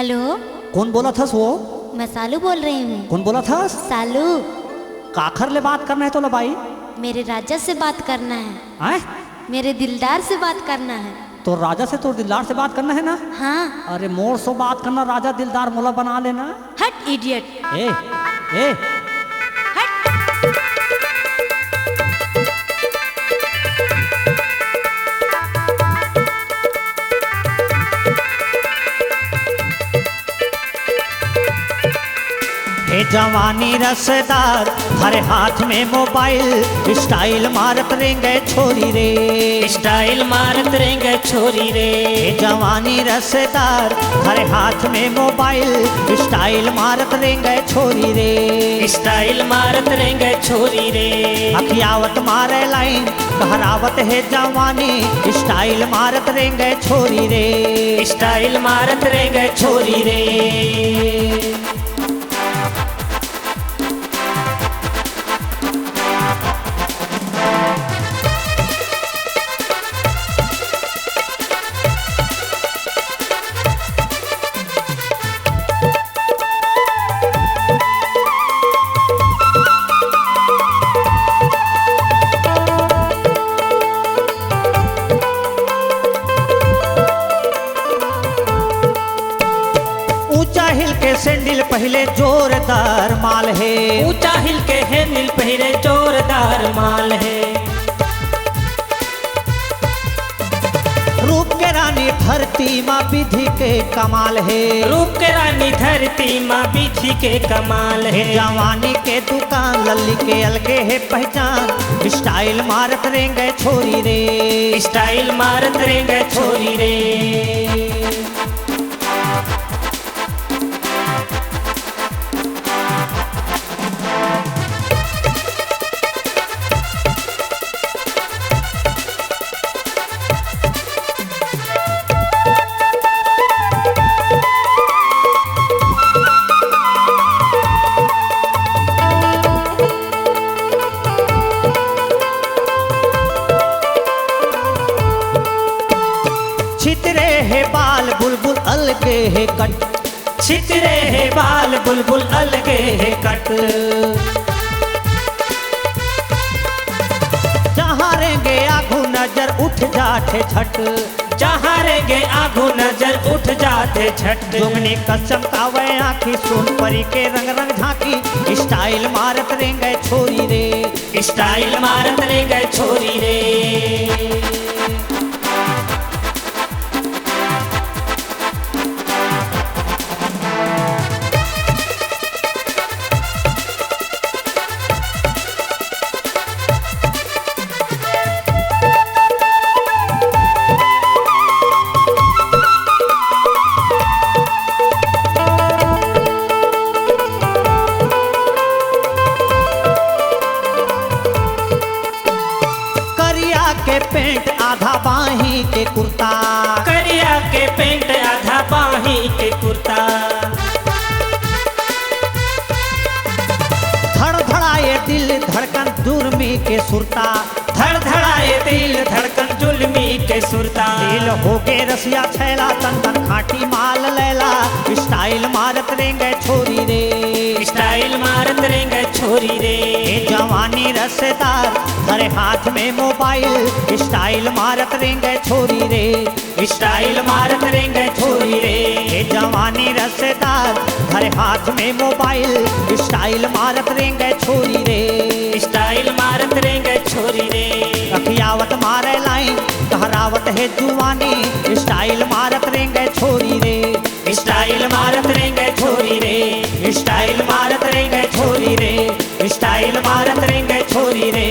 Hello, कौन बोला था वो? मैं सालू बोल रही हूँ। कौन बोला था? सालू, काखर ले बात करना है तो लबाई मेरे राजा से बात करना है। आए? मेरे दिलदार से बात करना है। तो राजा से तो दिलदार से बात करना है ना? हाँ। अरे मोर से बात करना, राजा दिलदार मोला बना लेना। हट इडियट। ए ए हे जवानी रसदार, हर हाथ में मोबाइल, स्टाइल मारत रेंगे छोरी रे, स्टाइल मारत रेंगे छोरी रे। हे जवानी रसदार, हर हाथ में मोबाइल, स्टाइल मारत रेंगे छोरी रे, स्टाइल मारत रेंगे छोरी रे। अखियावत मारे लाइन, कहरावत है जवानी, स्टाइल मारत रेंगे छोरी रे, स्टाइल मारत रेंगे छोरी रे। ऊंचा हिल के सैंडल पहले जोरदार माल है, ऊंचा हिल के हैंडल पहले जोरदार माल है। रूप के रानी धरती माँ विधि के कमाल है, रूप के रानी धरती माँ विधि के कमाल है। जवानी के दुकान लल्ली के अलगे है पहचान, स्टाइल मारत रेंगे छोरी रे, स्टाइल मारत रेंगे छोरी रे। छितरे है बाल बुलबुल अलगे है कट, छितरे है बाल बुलबुल अलगे है कट। जहाँ रेंगे आगू नजर उठ जाते छट, जहाँ रेंगे आगू नजर उठ जाते छट। जोगनी कसम कावे आँखी सोन परी के रंग रंग झांकी, स्टाइल मारत रेंगे छोरी रे, स्टाइल मारत रेंगे छोरी रे। के पेंट आधा बाही के कुर्ता, करिया के पेंट आधा बाही के कुर्ता। धड़धड़ाए दिल धड़कन जुर्मी के सुरता, धड़धड़ाए दिल धड़कन जुल्मी के सुरता। दिल हो के रसिया छैला तन तन खाटी माल लैला, स्टाइल मारत रेंगे छोरी रे, स्टाइल मारत रेंगे छोरी रे। जवानी रसदार, हर हाथ में मोबाइल, स्टाइल मारत रेंगे छोरी रे, स्टाइल मारत रेंगे छोरी रे। जवानी रसदार, हर हाथ में मोबाइल, स्टाइल मारत रेंगे छोरी रे, स्टाइल मारत रेंगे छोरी रे। अखियावत मारे लाइन, कहरावत है जुवानी, स्टाइल मारत रेंगे छोरी रे, स्टाइल मारत रेंगे छोरी रे, स्टाइल मारत रेंगे छोरी रे, स्टाइल मारत रेंगे छोरी रे।